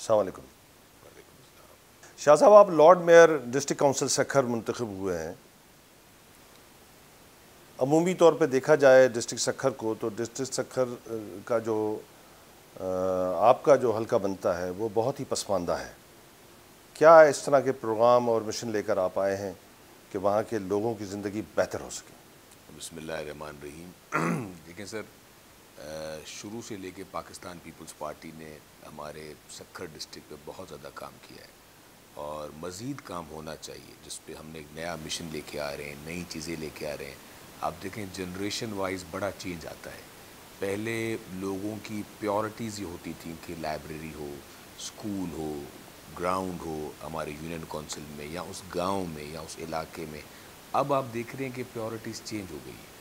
अस्सलाम वालेकुम। शाह साहब, आप lord mayor district council Sukkur मुंतखब हुए हैं। अमूमी तौर पे देखा जाए डिस्ट्रिक्ट सखर को, तो डिस्ट्रिक्ट सखर का जो आपका जो हल्का बनता है वो बहुत ही पसमानदा है। क्या इस तरह के प्रोग्राम और मिशन लेकर आप आए हैं कि वहाँ के लोगों की ज़िंदगी बेहतर हो सके? बिस्मिल्लाहिर्रहमानिर्रहीम। देखिए सर, शुरू से लेके पाकिस्तान पीपल्स पार्टी ने हमारे सखर डिस्ट्रिक्ट पे बहुत ज़्यादा काम किया है और मज़ीद काम होना चाहिए, जिस पे हमने एक नया मिशन लेके आ रहे हैं, नई चीज़ें लेके आ रहे हैं। आप देखें जनरेशन वाइज बड़ा चेंज आता है। पहले लोगों की प्रायोरिटीज़ ये होती थी कि लाइब्रेरी हो, स्कूल हो, ग्राउंड हो हमारे यूनियन काउंसिल में या उस गांव में या उस इलाके में। अब आप देख रहे हैं कि प्रायोरिटीज़ चेंज हो गई है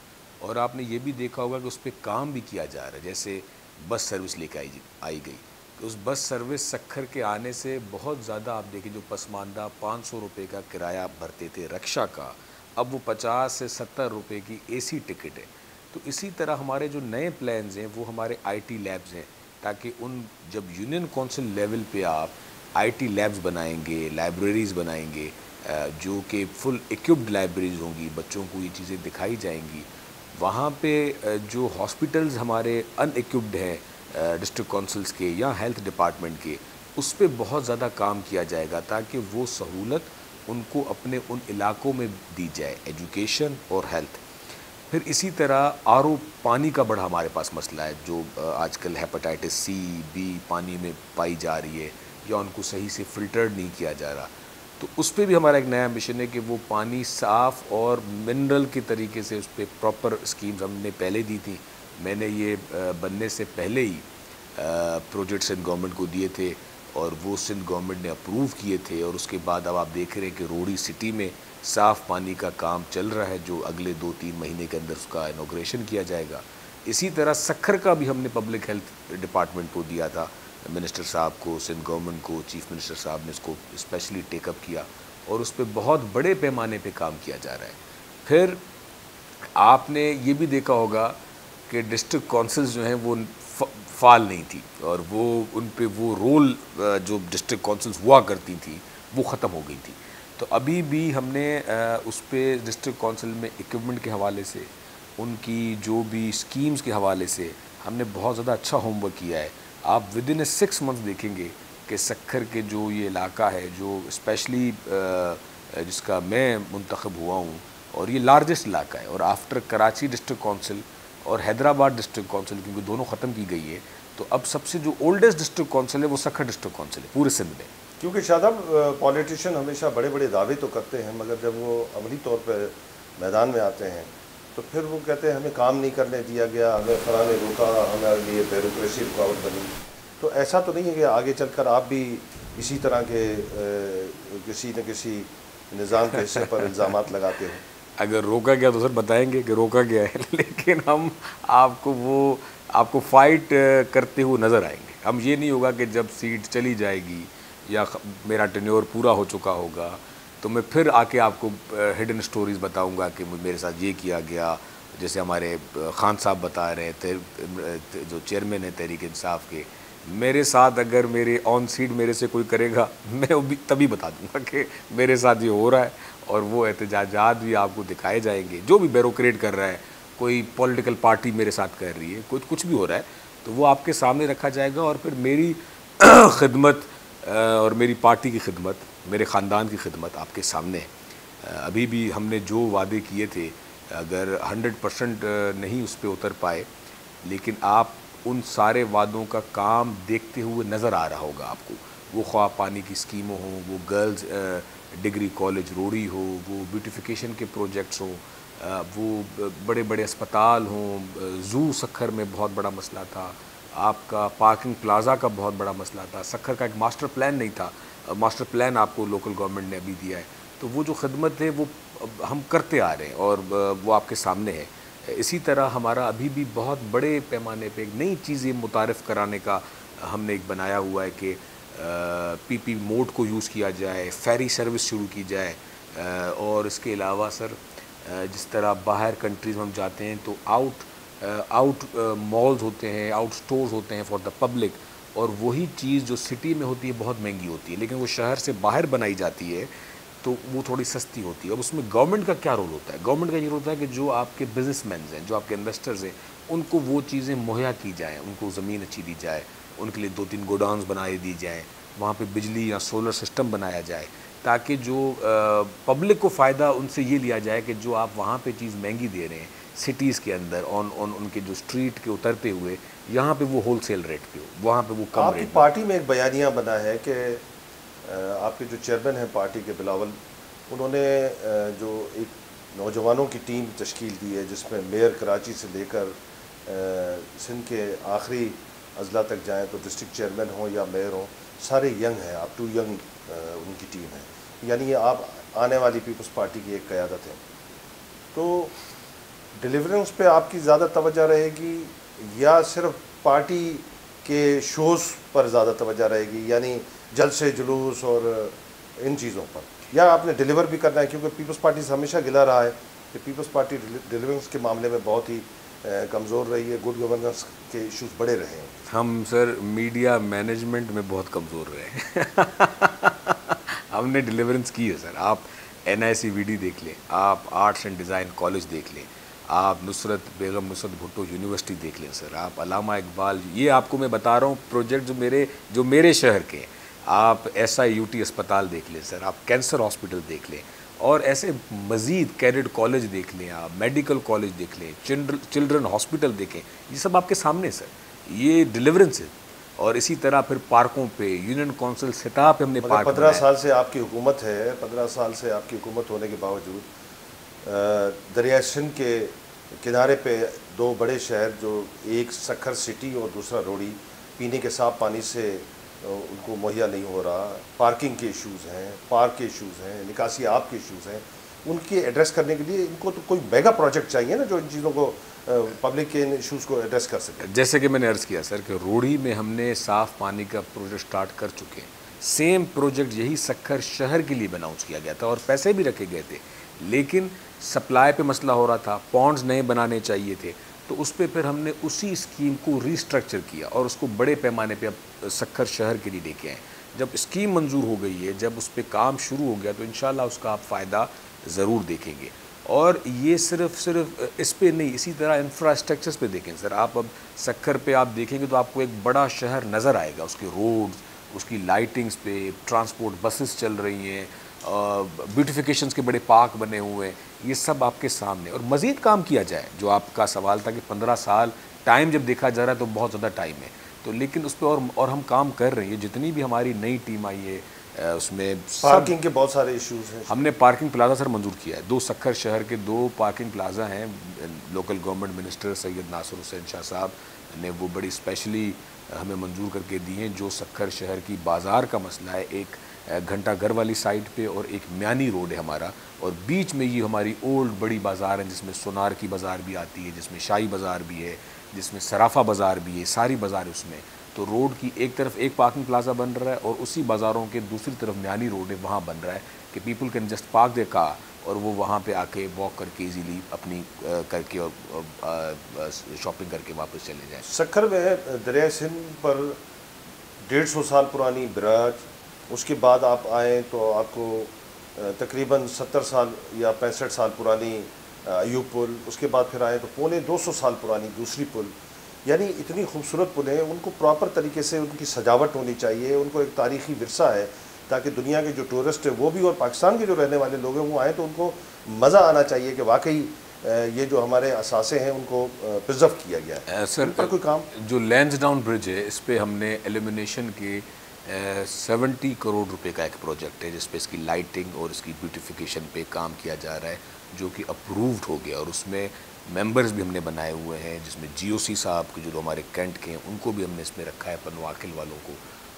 और आपने ये भी देखा होगा कि उस पर काम भी किया जा रहा है। जैसे बस सर्विस लेके आई गई, तो उस बस सर्विस सखर के आने से बहुत ज़्यादा आप देखें, जो पसमानदा 500 रुपये का किराया भरते थे रक्षा का, अब वो 50 से 70 रुपये की एसी टिकट है। तो इसी तरह हमारे जो नए प्लान्स हैं वो हमारे आईटी लैब्स हैं, ताकि उन जब यूनियन काउंसिल लेवल पे आप आईटी लैब्स बनाएंगे, लाइब्रेरीज़ बनाएंगे, जो कि फुल इक्विप्ड लाइब्रेरीज होंगी, बच्चों को ये चीज़ें दिखाई जाएंगी। वहाँ पे जो हॉस्पिटल्स हमारे अनइक्विप्ड हैं डिस्ट्रिक्ट काउंसिल्स के या हेल्थ डिपार्टमेंट के, उस पर बहुत ज़्यादा काम किया जाएगा ताकि वो सहूलत उनको अपने उन इलाकों में दी जाए, एजुकेशन और हेल्थ। फिर इसी तरह आरओ पानी का बड़ा हमारे पास मसला है, जो आजकल हेपेटाइटिस सी बी पानी में पाई जा रही है या उनको सही से फ़िल्टर्ड नहीं किया जा रहा। तो उस पर भी हमारा एक नया मिशन है कि वो पानी साफ़ और मिनरल के तरीके से उस पर प्रॉपर स्कीम्स हमने पहले दी थी। मैंने ये बनने से पहले ही प्रोजेक्ट सिंध गवर्नमेंट को दिए थे और वो सिंध गवर्नमेंट ने अप्रूव किए थे। और उसके बाद अब आप देख रहे हैं कि रोड़ी सिटी में साफ़ पानी का काम चल रहा है, जो अगले 2-3 महीने के अंदर उसका इनॉग्रेशन किया जाएगा। इसी तरह सखर का भी हमने पब्लिक हेल्थ डिपार्टमेंट को दिया था, मिनिस्टर साहब को, सिंध गवर्नमेंट को, चीफ मिनिस्टर साहब ने इसको स्पेशली टेकअप किया और उस पर बहुत बड़े पैमाने पे काम किया जा रहा है। फिर आपने ये भी देखा होगा कि डिस्ट्रिक्ट काउंसिल्स जो हैं वो फाल नहीं थी और वो उन पे वो रोल जो डिस्ट्रिक्ट काउंसिल्स हुआ करती थी वो ख़त्म हो गई थी। तो अभी भी हमने उस पर डिस्ट्रिक्ट काउंसिल में इक्विपमेंट के हवाले से, उनकी जो भी स्कीम्स के हवाले से हमने बहुत ज़्यादा अच्छा होमवर्क किया है। आप विद इन 6 मंथ देखेंगे कि सखर के जो ये इलाका है, जो स्पेशली जिसका मैं मुंतखब हुआ हूँ, और ये लार्जेस्ट इलाका है, और आफ्टर कराची डिस्ट्रिक्ट काउंसिल और हैदराबाद डिस्ट्रिक्ट काउंसिल, क्योंकि दोनों ख़त्म की गई है, तो अब सबसे जो ओल्डेस्ट डिस्ट्रिक्ट काउंसिल है वो सखर डिस्ट्रिक्ट काउंसिल है पूरे सिंध में। क्योंकि शादाब, पॉलिटिशियन हमेशा बड़े बड़े दावे तो करते हैं, मगर जब वो अमली तौर पर मैदान में आते हैं तो फिर वो कहते हैं हमें काम नहीं करने दिया गया, हमें फलां ने रोका, हमारे लिए ब्यूरोक्रेसी रुकावट बनी। तो ऐसा तो नहीं है कि आगे चलकर आप भी इसी तरह के किसी न किसी निज़ाम के हिस्से पर इल्ज़ामात लगाते हो? अगर रोका गया तो सर बताएंगे कि रोका गया है, लेकिन हम आपको फ़ाइट करते हुए नज़र आएंगे। हम ये नहीं होगा कि जब सीट चली जाएगी या मेरा टेन्योर पूरा हो चुका होगा तो मैं फिर आके आपको हिडन स्टोरीज़ बताऊंगा कि मेरे साथ ये किया गया। जैसे हमारे खान साहब बता रहे थे, जो चेयरमैन है तहरीक इंसाफ के, मेरे साथ अगर मेरे ऑन सीट मेरे से कोई करेगा, मैं भी तभी बता दूंगा कि मेरे साथ ये हो रहा है। और वो एहतजाजात भी आपको दिखाए जाएंगे, जो भी ब्यूरोक्रेट कर रहा है, कोई पॉलिटिकल पार्टी मेरे साथ कर रही है, कुछ भी हो रहा है, तो वो आपके सामने रखा जाएगा। और फिर मेरी खिदमत और मेरी पार्टी की खिदमत, मेरे ख़ानदान की खिदमत आपके सामने है। अभी भी हमने जो वादे किए थे, अगर 100% नहीं उस पर उतर पाए, लेकिन आप उन सारे वादों का काम देखते हुए नज़र आ रहा होगा आपको। वो ख्वाह पानी की स्कीमों हों, वो गर्ल्स डिग्री कॉलेज रोड़ी हो, वो ब्यूटिफिकेशन के प्रोजेक्ट्स हों, वो बड़े बड़े अस्पताल हों, ज़ू सखर में बहुत बड़ा मसला था, आपका पार्किंग प्लाज़ा का बहुत बड़ा मसला था। सखर का एक मास्टर प्लान नहीं था, मास्टर प्लान आपको लोकल गवर्नमेंट ने अभी दिया है। तो वो जो खिदमत है वो हम करते आ रहे हैं और वो आपके सामने है। इसी तरह हमारा अभी भी बहुत बड़े पैमाने पे एक नई चीज़ें मुतारिफ़ कराने का हमने एक बनाया हुआ है कि पीपी मोड को यूज़ किया जाए, फेरी सर्विस शुरू की जाए। और इसके अलावा सर, जिस तरह बाहर कंट्रीज़ में हम जाते हैं तो आउट मॉल्स होते हैं, आउट स्टोर्स होते हैं फॉर द पब्लिक, और वही चीज़ जो सिटी में होती है बहुत महंगी होती है, लेकिन वो शहर से बाहर बनाई जाती है तो वो थोड़ी सस्ती होती है। अब उसमें गवर्नमेंट का क्या रोल होता है? गवर्नमेंट का ये रोल होता है कि जो आपके बिजनेसमैन हैं, जो आपके इन्वेस्टर्स हैं, उनको वो चीज़ें मुहैया की जाएँ, उनको ज़मीन अच्छी दी जाए, उनके लिए 2-3 गोडाउन्स बनाए दी जाएँ, वहाँ पे बिजली या सोलर सिस्टम बनाया जाए, ताकि जो पब्लिक को फ़ायदा उनसे ये लिया जाए कि जो आप वहाँ पे चीज़ महंगी दे रहे हैं सिटीज़ के अंदर ऑन ऑन उनके जो स्ट्रीट के उतरते हुए, यहाँ पे वो होलसेल रेट पे हो, वहाँ पे वो कम आपकी रेट। पार्टी में एक बयानिया बना है कि आपके जो चेयरमैन हैं पार्टी के बिलावल, उन्होंने जो एक नौजवानों की टीम तश्कील दी है जिसमें मेयर कराची से लेकर सिंध के आखिरी अजला तक जाएं तो डिस्ट्रिक्ट चेयरमैन हों या मेयर हों, सारे यंग हैं, अप टू यंग उनकी टीम है। यानी ये आप आने वाली पीपल्स पार्टी की एक क़यादत है। तो डिलीवरेंस पे आपकी ज़्यादा तवज्जो रहेगी या सिर्फ पार्टी के शोज़ पर ज़्यादा तवज्जो रहेगी, यानी जलसे जुलूस और इन चीज़ों पर, या आपने डिलीवर भी करना है? क्योंकि पीपल्स पार्टी से हमेशा गिला रहा है कि पीपल्स पार्टी डिलीवरेंस के मामले में बहुत ही कमज़ोर रही है, गुड गवर्नेंस के इश्यूज बड़े रहे हैं। हम सर मीडिया मैनेजमेंट में बहुत कमज़ोर रहे हैं हमने डिलीवरेंस की है सर। आप NICVD देख लें, आप आर्ट्स एंड डिज़ाइन कॉलेज देख लें, आप बेगम नुसरत भुट्टो यूनिवर्सिटी देख लें सर, आप अल्लामा इकबाल, ये आपको मैं बता रहा हूँ प्रोजेक्ट जो मेरे शहर के हैं। आप SIUT अस्पताल देख लें सर, आप कैंसर हॉस्पिटल देख लें, और ऐसे मज़ीद कैडेट कॉलेज देख लें, आप मेडिकल कॉलेज देख लें, चिल्ड्रन हॉस्पिटल देखें, ये सब आपके सामने सर, ये डिलीवरेंस है। और इसी तरह फिर पार्कों पे, यूनियन काउंसिल सतह पे हमने पार्क 15 साल से आपकी हुकूमत है, 15 साल से आपकी हुकूमत होने के बावजूद दरिया सिंध के किनारे पे दो बड़े शहर, जो एक सखर सिटी और दूसरा रोड़ी, पीने के साफ पानी से उनको मुहैया नहीं हो रहा, पार्किंग के इश्यूज़ हैं, पार्क के इश्यूज़ हैं, निकासी आब के इश्यूज़ हैं, उनके एड्रेस करने के लिए इनको तो कोई मेगा प्रोजेक्ट चाहिए ना, जो इन चीज़ों को पब्लिक के इन इश्यूज़ को एड्रेस कर सके। जैसे कि मैंने अर्ज़ किया सर कि रोड़ी में हमने साफ़ पानी का प्रोजेक्ट स्टार्ट कर चुके हैं। सेम प्रोजेक्ट यही सखर शहर के लिए अनाउंस किया गया था और पैसे भी रखे गए थे, लेकिन सप्लाई पे मसला हो रहा था, पॉन्ड्स नए बनाने चाहिए थे, तो उस पर फिर हमने उसी स्कीम को रीस्ट्रक्चर किया और उसको बड़े पैमाने पे अब सखर शहर के लिए लेके आए। जब स्कीम मंजूर हो गई है, जब उस पर काम शुरू हो गया, तो इंशाल्लाह उसका आप फ़ायदा ज़रूर देखेंगे। और ये सिर्फ इस पे नहीं, इसी तरह इंफ्रास्ट्रक्चर्स पे देखें सर, आप अब सखर पे आप देखेंगे तो आपको एक बड़ा शहर नज़र आएगा, उसके रोड्स, उसकी लाइटिंग्स पे, ट्रांसपोर्ट बसेस चल रही हैं, ब्यूटिफिकेशंस के बड़े पार्क बने हुए हैं, ये सब आपके सामने। और मज़ीद काम किया जाए, जो आपका सवाल था कि 15 साल टाइम जब देखा जा रहा है तो बहुत ज़्यादा टाइम है, तो लेकिन उस पर और हम काम कर रहे हैं। जितनी भी हमारी नई टीम आई है उसमें पार्किंग के बहुत सारे इश्यूज़ हैं। हमने पार्किंग प्लाजा सर मंजूर किया है, 2 सखर शहर के 2 पार्किंग प्लाजा हैं। Local government minister Syed Nasir Hussain Shah साहब ने वो बड़ी स्पेशली हमें मंजूर करके दी हैं। जो सखर शहर की बाज़ार का मसला है, एक घंटा घर वाली साइड पे और एक म्यानी रोड है हमारा, और बीच में ये हमारी ओल्ड बड़ी बाज़ार है जिसमें सोनार की बाज़ार भी आती है, जिसमें शाही बाज़ार भी है, जिसमें सराफा बाज़ार भी है, सारी बाज़ार है उसमें। तो रोड की एक तरफ एक पार्किंग प्लाजा बन रहा है और उसी बाज़ारों के दूसरी तरफ म्यानी रोड है, वहाँ बन रहा है कि people can just park their car और वो वहाँ पे आके वॉक करके इजीली अपनी करके और शॉपिंग करके वापस चले जाएं। सखर में दरिया सिंध पर 150 साल पुरानी बराज, उसके बाद आप आएँ तो आपको तकरीबन 70 साल या 65 साल पुरानी अयूब पुल, उसके बाद फिर आए तो पौने 200 साल पुरानी दूसरी पुल। यानी इतनी खूबसूरत पुल हैं, उनको प्रॉपर तरीके से उनकी सजावट होनी चाहिए, उनको एक तारीख़ी विरसा है, ताकि दुनिया के जो टूरिस्ट हैं वो भी और पाकिस्तान के जो रहने वाले लोग हैं वो आएँ तो उनको मज़ा आना चाहिए कि वाकई ये जो हमारे असासे हैं उनको प्रिजर्व किया गया है। सर पर कोई काम, जो लैंसडाउन ब्रिज है, इस पर हमने एलिमिनेशन के 70 करोड़ रुपए का एक प्रोजेक्ट है जिस पे इसकी लाइटिंग और इसकी ब्यूटिफिकेशन पे काम किया जा रहा है, जो कि अप्रूव्ड हो गया। और उसमें मेंबर्स भी हमने बनाए हुए हैं, जिसमें GOC साहब के जो हमारे कैंट के हैं उनको भी हमने इसमें रखा है, पनवाकिल वालों को,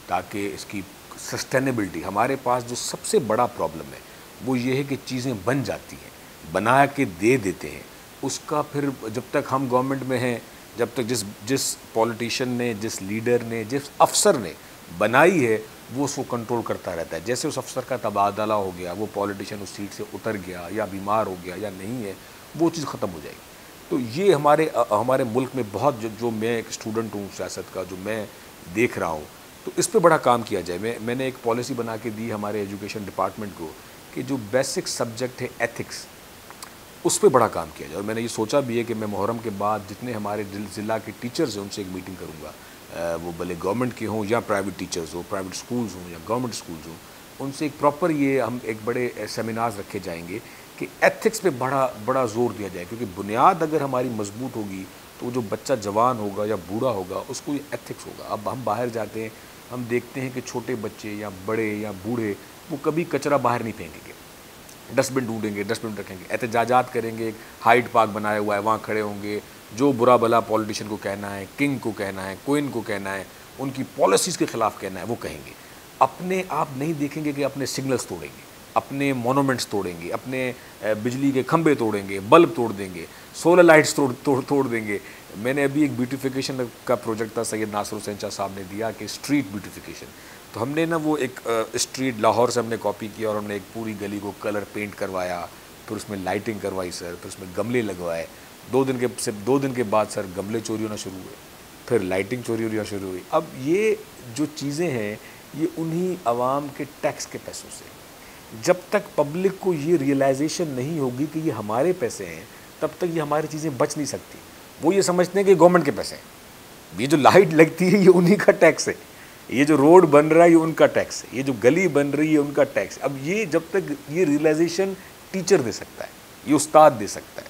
ताकि इसकी सस्टेनेबिलिटी। हमारे पास जो सबसे बड़ा प्रॉब्लम है वो ये है कि चीज़ें बन जाती हैं, बना के दे देते हैं, उसका फिर जब तक हम गवर्नमेंट में हैं, जब तक जिस पॉलिटिशियन ने, जिस लीडर ने, जिस अफसर ने बनाई है वो उसको कंट्रोल करता रहता है। जैसे उस अफसर का तबादला हो गया, वो पॉलिटिशियन उस सीट से उतर गया या बीमार हो गया या नहीं है, वो चीज़ ख़त्म हो जाएगी। तो ये हमारे मुल्क में बहुत, जो मैं एक स्टूडेंट हूँ सियासत का, जो मैं देख रहा हूँ, तो इस पे बड़ा काम किया जाए। मैंने एक पॉलिसी बना के दी हमारे एजुकेशन डिपार्टमेंट को कि जो बेसिक सब्जेक्ट है एथिक्स, उस पर बड़ा काम किया जाए। और मैंने ये सोचा भी है कि मैं मुहर्रम के बाद जितने हमारे ज़िला के टीचर्स हैं उनसे एक मीटिंग करूँगा, वो भले गवर्नमेंट के हों या प्राइवेट टीचर्स हो, प्राइवेट स्कूल्स हों या गवर्नमेंट स्कूल्स हों, उनसे एक प्रॉपर ये हम एक बड़े सेमिनार्स रखे जाएंगे कि एथिक्स पे बड़ा ज़ोर दिया जाए, क्योंकि बुनियाद अगर हमारी मजबूत होगी तो जो बच्चा जवान होगा या बूढ़ा होगा उसको ये एथिक्स होगा। अब हम बाहर जाते हैं, हम देखते हैं कि छोटे बच्चे या बड़े या बूढ़े वो कभी कचरा बाहर नहीं फेंकेंगे, डस्टबिन ढूंढेंगे, डस्टबिन रखेंगे, एहतजाजात करेंगे, एक हाइड पार्क बनाया हुआ है वहाँ खड़े होंगे, जो बुरा भला पॉलिटिशियन को कहना है, किंग को कहना है, क्वीन को कहना है, उनकी पॉलिसीज़ के ख़िलाफ़ कहना है, वो कहेंगे। अपने आप नहीं देखेंगे कि अपने सिग्नल्स तोड़ेंगे, अपने मोनूमेंट्स तोड़ेंगे, अपने बिजली के खंभे तोड़ेंगे, बल्ब तोड़ देंगे, सोलर लाइट्स तोड़ देंगे। मैंने अभी एक ब्यूटिफिकेशन का प्रोजेक्ट था सैयद नासिर हुसैन शाह साहब ने दिया कि स्ट्रीट ब्यूटिफिकेशन, तो हमने ना वो एक स्ट्रीट लाहौर से हमने कॉपी किया और हमने एक पूरी गली को कलर पेंट करवाया, फिर उसमें लाइटिंग करवाई सर, फिर उसमें गमले लगवाए। 2 दिन के बाद सर गमले चोरी होना शुरू हुए, फिर लाइटिंग चोरी होना शुरू हुई। अब ये जो चीज़ें हैं ये उन्हीं आवाम के टैक्स के पैसों से, जब तक पब्लिक को ये रियलाइजेशन नहीं होगी कि ये हमारे पैसे हैं तब तक ये हमारी चीज़ें बच नहीं सकती। वो ये समझते हैं कि गवर्नमेंट के पैसे हैं, ये जो लाइट लगती है ये उन्हीं का टैक्स है, ये जो रोड बन रहा है ये उनका टैक्स है, ये जो गली बन रही है उनका टैक्स है। अब ये जब तक ये रियलाइजेशन टीचर दे सकता है, ये उस्ताद दे सकता है,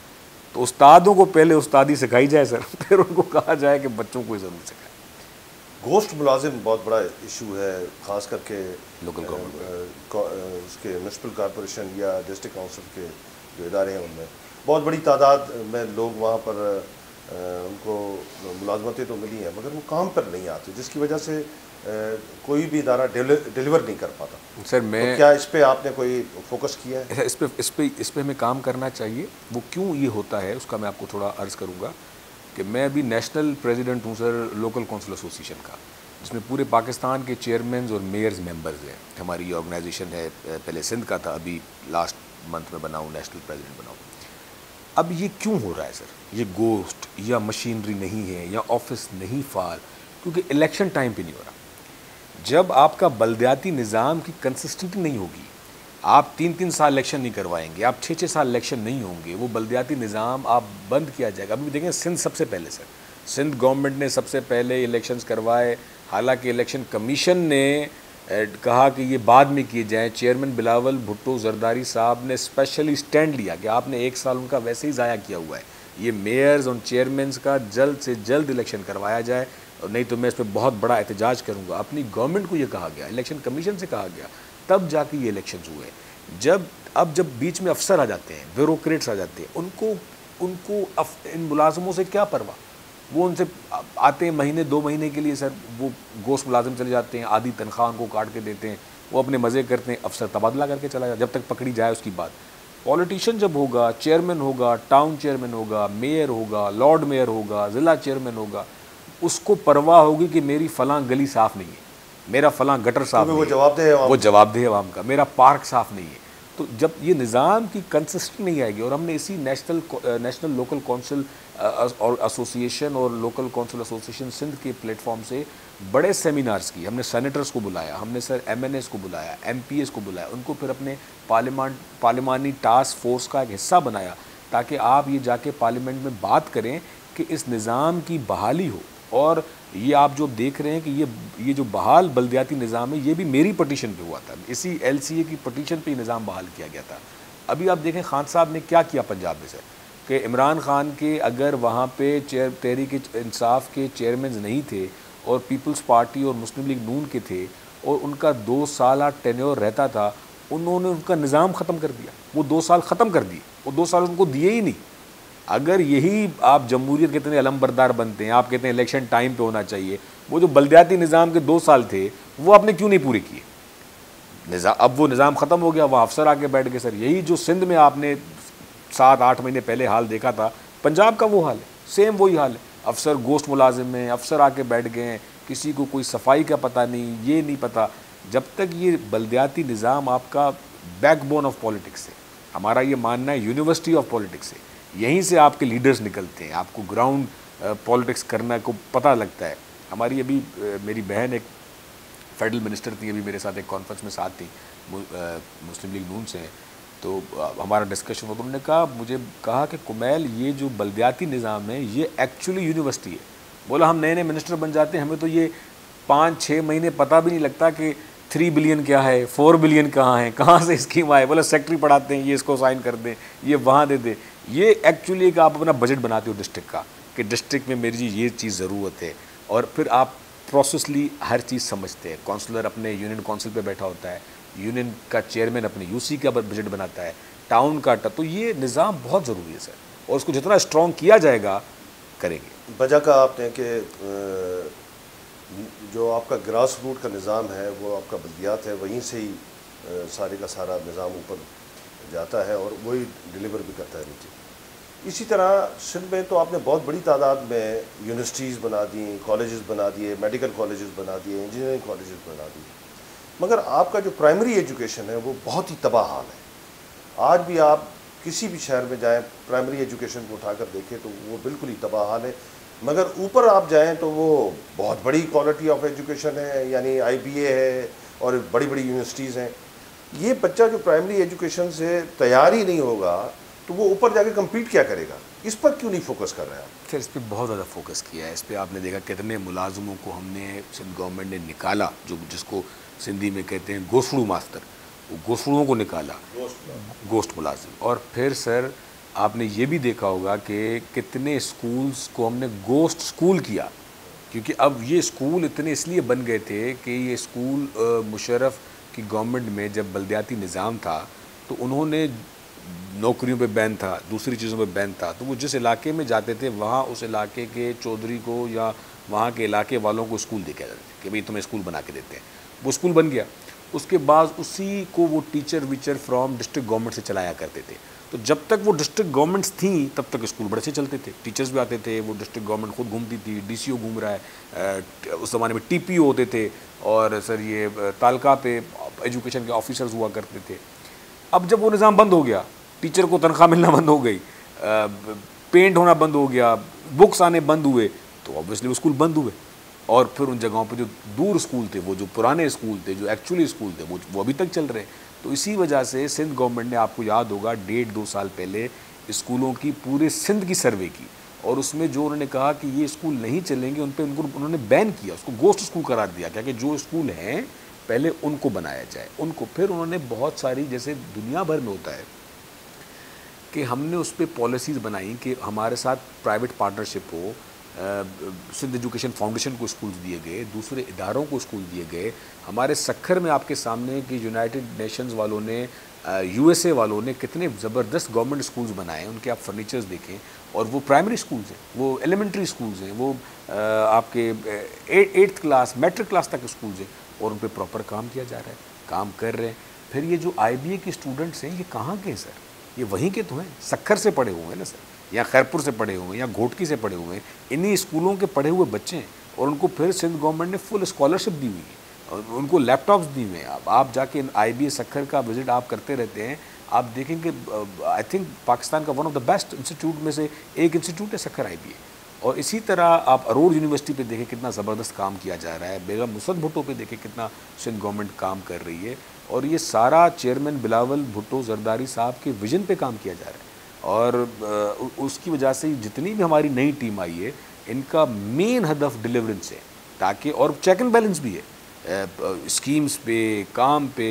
तो उस्तादों को पहले उस्तादी सिखाई जाए सर, फिर उनको कहा जाए कि बच्चों को ज़रूर सिखाएं। गोश्त मुलाजिम बहुत बड़ा इशू है, ख़ास करके लोकल गवर्नमेंट उसके म्यूनसिपल कॉरपोरेशन या डिस्ट्रिक्ट काउंसिल के जो इदारे हैं उनमें बहुत बड़ी तादाद में लोग वहाँ पर उनको मुलाजमतें तो मिली हैं मगर वो काम पर नहीं आते, जिसकी वजह से कोई भी इदारा डिलीवर नहीं कर पाता। सर मैं तो क्या इस पे आपने कोई फोकस किया है? इस पे हमें काम करना चाहिए। वो क्यों ये होता है उसका मैं आपको थोड़ा अर्ज़ करूँगा कि मैं अभी नेशनल प्रेसिडेंट हूँ सर लोकल काउंसिल एसोसिएशन का, जिसमें पूरे पाकिस्तान के चेयरमैन और मेयर्स मेंबर्स हैं। हमारी ये ऑर्गेनाइजेशन है, पहले सिंध का था, अभी लास्ट मंथ में बनाऊँ नेशनल प्रेसिडेंट बनाऊँ। अब ये क्यों हो रहा है सर, ये गोश्त या मशीनरी नहीं है या ऑफिस नहीं फाल, क्योंकि इलेक्शन टाइम पे नहीं हो रहा। जब आपका बलदियाती निज़ाम की कंसिस्टेंटी नहीं होगी, आप 3-3 साल इलेक्शन नहीं करवाएंगे, आप 6-6 साल इलेक्शन नहीं होंगे, वो बलदियाती निज़ाम आप बंद किया जाएगा। अभी देखें सिंध सबसे पहले सर, सिंध गवर्नमेंट ने सबसे पहले इलेक्शंस करवाए, हालांकि इलेक्शन कमीशन ने कहा कि ये बाद में किए जाएँ। चेयरमैन बिलावल भुट्टो जरदारी साहब ने स्पेशली स्टैंड लिया कि आपने 1 साल उनका वैसे ही ज़ाया किया हुआ है, ये मेयर्स और चेयरमैन्स का जल्द से जल्द इलेक्शन करवाया जाए, और नहीं तो मैं इस पर बहुत बड़ा एहतजाज करूँगा। अपनी गवर्नमेंट को ये कहा गया, इलेक्शन कमीशन से कहा गया, तब जाके ये इलेक्शंस हुए। जब बीच में अफसर आ जाते हैं, ब्यूरोक्रेट्स आ जाते हैं, उनको इन मुलाजमों से क्या परवाह, वो उनसे आते हैं महीने 2 महीने के लिए सर, वो गोश्त मुलाजिम चले जाते हैं, आधी तनख्वाह उनको काट के देते हैं, वो अपने मज़े करते हैं, अफसर तबादला करके चला जाता, जब तक पकड़ी जाए उसकी बात। पॉलिटिशियन जब होगा, चेयरमैन होगा, टाउन चेयरमैन होगा, मेयर होगा, लॉर्ड मेयर होगा, ज़िला चेयरमैन होगा, उसको परवाह होगी कि मेरी फ़लाँ गली साफ़ नहीं है, मेरा फ़लाँ गटर साफ़ नहीं है, वो जवाबदेह अवाम का, मेरा पार्क साफ़ नहीं है। तो जब ये निज़ाम की कंसिस्टेंसी नहीं आएगी, और हमने इसी नेशनल लोकल काउंसिल और एसोसिएशन और लोकल काउंसिल एसोसिएशन सिंध के प्लेटफॉर्म से बड़े सेमिनार्स की, हमने सेनेटर्स को बुलाया, हमने सर MNAs को बुलाया, MPAs को बुलाया, उनको फिर अपने पार्लिमानी टास्क फोर्स का एक हिस्सा बनाया, ताकि आप ये जाके पार्लियामेंट में बात करें कि इस निज़ाम की बहाली हो। और ये आप जो देख रहे हैं कि ये जो बहाल बल्दियाती निज़ाम है, ये भी मेरी पटिशन पे हुआ था, इसी LCA की पटिशन पे निज़ाम बहाल किया गया था। अभी आप देखें खान साहब ने क्या किया पंजाब में सर, कि इमरान खान के अगर वहाँ पे तहरीक इंसाफ के चेयरमैन नहीं थे और पीपल्स पार्टी और मुस्लिम लीग नून के थे और उनका 2 साल टेन्योर रहता था, उन्होंने उनका निज़ाम ख़त्म कर दिया, वो 2 साल ख़त्म कर दिए, वो 2 साल उनको दिए ही नहीं। अगर यही आप जमहूरियत के इतने अलमबरदार बनते हैं, आप कहते हैं इलेक्शन टाइम पे होना चाहिए, वो जो बल्दियाती निज़ाम के 2 साल थे वो आपने क्यों नहीं पूरे किए? अब वो निज़ाम ख़त्म हो गया, वहाँ अफसर आके बैठ गए सर। यही जो सिंध में आपने 7-8 महीने पहले हाल देखा था, पंजाब का वो हाल है, सेम वही हाल है। अफसर गोश्त मुलाजिम में, अफसर आके बैठ गए हैं, किसी को कोई सफाई का पता नहीं, ये नहीं पता। जब तक ये बल्दियाती निज़ाम आपका बैकबोन ऑफ पॉलिटिक्स है, हमारा ये मानना है यूनिवर्सिटी ऑफ पॉलिटिक्स है, यहीं से आपके लीडर्स निकलते हैं, आपको ग्राउंड पॉलिटिक्स करना को पता लगता है। हमारी अभी मेरी बहन एक फेडरल मिनिस्टर थी, अभी मेरे साथ एक कॉन्फ्रेंस में साथ थी, मुस्लिम लीग नून से, तो हमारा डिस्कशन हुआ तो उन्होंने कहा, मुझे कहा कि कुमैल ये जो बल्दियाती निज़ाम है ये एक्चुअली यूनिवर्सिटी है। बोला हम नए नए मिनिस्टर बन जाते हैं, हमें तो ये 5-6 महीने पता भी नहीं लगता कि 3 बिलियन क्या है, 4 बिलियन कहाँ है, कहाँ से स्कीम आए। बोला सेक्रेटरी पढ़ाते हैं, ये इसको साइन कर दें, ये वहाँ दे दें। ये एक्चुअली एक आप अपना बजट बनाते हो डिस्ट्रिक्ट का, कि डिस्ट्रिक्ट में मेरी जी ये चीज़ ज़रूरत है, और फिर आप प्रोसेसली हर चीज़ समझते हैं। काउंसलर अपने यूनियन काउंसिल पे बैठा होता है, यूनियन का चेयरमैन अपने यूसी का बजट बनाता है, टाउन का। तो ये निज़ाम बहुत ज़रूरी है सर, और उसको जितना स्ट्रॉन्ग किया जाएगा करेंगे। वजह का आपने कि जो आपका ग्रास रूट का निज़ाम है वो आपका बल्दियात है, वहीं से ही सारे का सारा निज़ाम ऊपर जाता है और वही डिलीवर भी करता है नीचे। इसी तरह सिंध में तो आपने बहुत बड़ी तादाद में यूनिवर्सिटीज़ बना दी, कॉलेजेस बना दिए, मेडिकल कॉलेजेस बना दिए, इंजीनियरिंग कॉलेजेस बना दिए, मगर आपका जो प्राइमरी एजुकेशन है वो बहुत ही तबाह हाल है। आज भी आप किसी भी शहर में जाएं, प्राइमरी एजुकेशन को उठाकर देखें तो वो बिल्कुल ही तबाह हाल है। मगर ऊपर आप जाएं तो वो बहुत बड़ी क्वालिटी ऑफ एजुकेशन है, यानी IBA है और बड़ी बड़ी यूनिवर्सिटीज़ हैं। ये बच्चा जो प्राइमरी एजुकेशन से तैयार ही नहीं होगा तो वो ऊपर जाके कम्पीट क्या करेगा? इस पर क्यों नहीं फोकस कर रहे हैं आप? सर इस पर बहुत ज़्यादा फोकस किया है। इस पर आपने देखा कितने मुलाजमों को हमने सिंध गवर्नमेंट ने निकाला, जो जिसको सिंधी में कहते हैं गोसड़ू मास्टर, वो गोसड़ुओं को निकाला, गोश्त मुलाजिम। और फिर सर आपने ये भी देखा होगा कि कितने स्कूल्स को हमने गोश्त स्कूल किया, क्योंकि अब ये स्कूल इतने इसलिए बन गए थे कि ये स्कूल मुशर्रफ की गवर्नमेंट में जब बल्दियाती निज़ाम था तो उन्होंने नौकरियों पे बैन था, दूसरी चीज़ों पे बैन था, तो वो जिस इलाके में जाते थे वहाँ उस इलाके के चौधरी को या वहाँ के इलाके वालों को स्कूल दे के जाते थे कि भाई तुम्हें स्कूल बना के देते हैं। वो स्कूल बन गया, उसके बाद उसी को वो टीचर वीचर फ्रॉम डिस्ट्रिक्ट गवर्नमेंट से चलाया करते थे। तो जब तक वो डिस्ट्रिक्ट गवर्नमेंट्स थी तब तक स्कूल बड़े से चलते थे, टीचर्स भी आते थे, वो डिस्ट्रिक्ट गवर्नमेंट खुद घूमती थी, DCO घूम रहा है, उस ज़माने में TPO होते थे, और सर ये तालका पे एजुकेशन के ऑफिसर्स हुआ करते थे। अब जब वो निज़ाम बंद हो गया, टीचर को तनख्वाह मिलना बंद हो गई, पेंट होना बंद हो गया, बुक्स आने बंद हुए, तो ऑब्वियसली वो स्कूल बंद हुए। और फिर उन जगहों पे जो दूर स्कूल थे, वो जो पुराने स्कूल थे, जो एक्चुअली स्कूल थे, वो अभी तक चल रहे हैं। तो इसी वजह से सिंध गवर्नमेंट ने, आपको याद होगा, 1.5-2 साल पहले स्कूलों की पूरे सिंध की सर्वे की, और उसमें जो उन्होंने कहा कि ये स्कूल नहीं चलेंगे उन पर उन्होंने बैन किया, उसको गोश्त स्कूल करार दिया, क्या कि जो स्कूल हैं पहले उनको बनाया जाए उनको। फिर उन्होंने बहुत सारी, जैसे दुनिया भर में होता है कि हमने उस पर पॉलिसीज़ बनाई कि हमारे साथ प्राइवेट पार्टनरशिप हो, सिंध एजुकेशन फाउंडेशन को स्कूल्स दिए गए, दूसरे इदारों को स्कूल दिए गए। हमारे सक्खर में आपके सामने कि यूनाइटेड नेशंस वालों ने, USA वालों ने कितने ज़बरदस्त गवर्नमेंट स्कूल्स बनाए, उनके आप फर्नीचर्स देखें, और वो प्राइमरी स्कूल्स हैं, वो एलिमेंट्री स्कूल्स हैं, वो आपके 8th क्लास मैट्रिक क्लास तक स्कूल्स हैं, और उन पर प्रॉपर काम किया जा रहा है, काम कर रहे हैं। फिर ये जो IBA के स्टूडेंट्स हैं, ये कहाँ के हैं सर? ये वहीं के तो हैं, सक्खर से पढ़े हुए हैं ना सर, या खैरपुर से पढ़े हुए हैं, या घोटकी से पढ़े हुए हैं, इन्हीं स्कूलों के पढ़े हुए बच्चे हैं, और उनको फिर सिंध गवर्नमेंट ने फुल स्कॉलरशिप दी हुई है, और उनको लैपटॉप्स दिए हुए हैं। आप जाके IBA सक्खर का विजिट आप करते रहते हैं, आप देखेंगे आई थिंक पाकिस्तान का one of the best institute में से एक इंस्टीट्यूट है सक्खर IBA। और इसी तरह आप अरोड़ यूनिवर्सिटी पे देखें कितना ज़बरदस्त काम किया जा रहा है, बेगम मुसद्दत भुट्टो पे देखें कितना सिंध गवर्नमेंट काम कर रही है, और ये सारा चेयरमैन बिलावल भुट्टो जरदारी साहब के विजन पे काम किया जा रहा है। और उसकी वजह से जितनी भी हमारी नई टीम आई है, इनका मेन हदफ डिलीवरेंस है, ताकि, और चेक एंड बैलेंस भी है स्कीम्स पे, काम पे,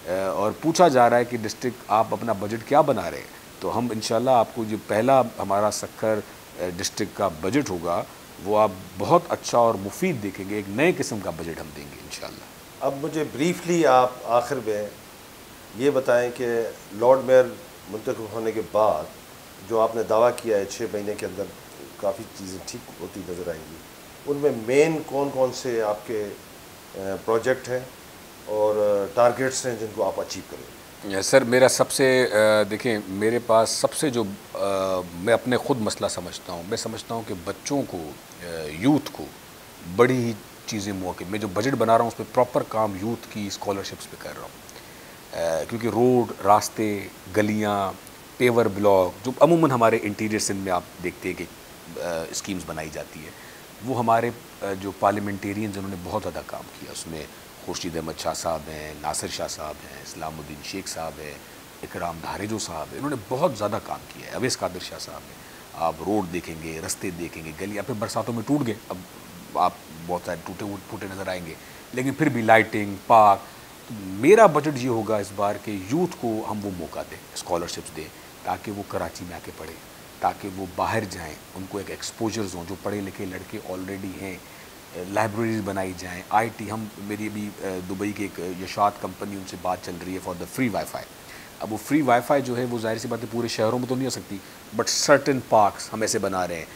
और पूछा जा रहा है कि डिस्ट्रिक्ट आप अपना बजट क्या बना रहे हैं। तो हम इंशाल्लाह आपको जो पहला हमारा सक्खर डिस्ट्रिक्ट का बजट होगा वो आप बहुत अच्छा और मुफीद देखेंगे, एक नए किस्म का बजट हम देंगे इंशाल्लाह। अब मुझे ब्रीफली आप आखिर में ये बताएं कि लॉर्ड मेयर मुंतखब होने के बाद जो आपने दावा किया है 6 महीने के अंदर काफ़ी चीज़ें ठीक होती नज़र आएंगी, उनमें मेन कौन कौन से आपके प्रोजेक्ट हैं और टारगेट्स हैं जिनको आप अचीव करें? सर मेरा सबसे देखें, मेरे पास सबसे जो मैं अपने ख़ुद मसला समझता हूँ, मैं समझता हूँ कि बच्चों को, यूथ को बड़ी ही चीज़ें मौके, मैं जो बजट बना रहा हूँ उस पर प्रॉपर काम यूथ की स्कॉलरशिप्स पे कर रहा हूँ, क्योंकि रोड, रास्ते, गलियाँ, पेवर ब्लॉक जो अमूमन हमारे इंटीरियर सिंध में आप देखते हैं कि स्कीम्स बनाई जाती है, वो हमारे जो पार्लियामेंटेरियंस उन्होंने बहुत ज़्यादा काम किया। उसमें खुर्शीद अहमद शाह साहब हैं, नासिर शाह साहब हैं, इस्लामुद्दीन शेख साहब हैं, इकराम धारेजो साहब हैं, इन्होंने बहुत ज़्यादा काम किया है। अवैस कादिर शाह साहब हैं। आप रोड देखेंगे, रास्ते देखेंगे, गली अब बरसातों में टूट गए, अब आप बहुत सारे टूटे फूटे नज़र आएंगे, लेकिन फिर भी लाइटिंग, पार्क। तो मेरा बजट ये होगा इस बार के यूथ को हम वो मौका दें, स्कॉलरशिप्स दें, ताकि वो कराची में आके पढ़े, ताकि वो बाहर जाएं, उनको एक एक्सपोजर्स हों। जो पढ़े लिखे लड़के ऑलरेडी हैं, लाइब्रेरीज बनाई जाएं, आईटी। हम मेरी अभी दुबई के एक यशात कंपनी, उनसे बात चल रही है फॉर द फ्री वाईफाई। अब वो फ्री वाईफाई जो है वो ज़ाहिर सी बात है पूरे शहरों में तो नहीं हो सकती, बट सर्टेन पार्क्स हम ऐसे बना रहे हैं,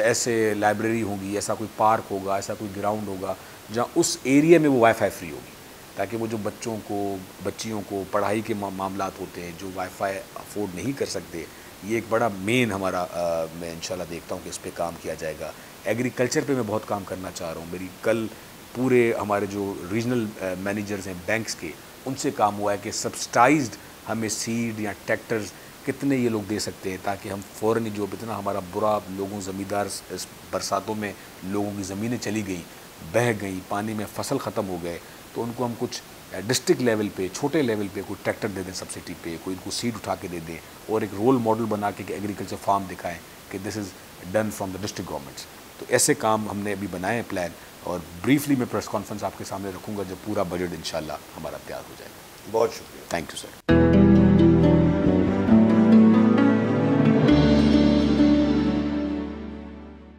ऐसे लाइब्रेरी होगी, ऐसा कोई पार्क होगा, ऐसा कोई ग्राउंड होगा जहाँ उस एरिया में वो वाईफाई फ्री होगी, ताकि वो जो बच्चों को, बच्चियों को पढ़ाई के मामलात होते हैं, जो वाईफाई अफोर्ड नहीं कर सकते, ये एक बड़ा मेन हमारा मैं इंशाल्लाह देखता हूँ कि इस पे काम किया जाएगा। एग्रीकल्चर पे मैं बहुत काम करना चाह रहा हूँ। मेरी कल पूरे हमारे जो रीजनल मैनेजर्स हैं बैंक्स के, उनसे काम हुआ है कि सब्सिडाइज्ड हमें सीड या ट्रैक्टर्स कितने ये लोग दे सकते हैं, ताकि हम फ़ौरन जो इतना हमारा बुरा लोगों ज़मींदार इस बरसातों में लोगों की ज़मीनें चली गई, बह गई, पानी में फसल ख़त्म हो गए, तो उनको हम कुछ डिस्ट्रिक्ट लेवल पे, छोटे लेवल पे कोई ट्रैक्टर दे दें सब्सिडी पे, कोई इनको सीड उठा के दे दें, और एक रोल मॉडल बना के एग्रीकल्चर फार्म दिखाएं कि this is done from the district governments. तो ऐसे काम हमने अभी बनाए हैं प्लान, और ब्रीफली मैं प्रेस कॉन्फ्रेंस आपके सामने रखूँगा जब पूरा बजट इंशाल्लाह हमारा तैयार हो जाएगा। बहुत शुक्रिया। Thank you sir.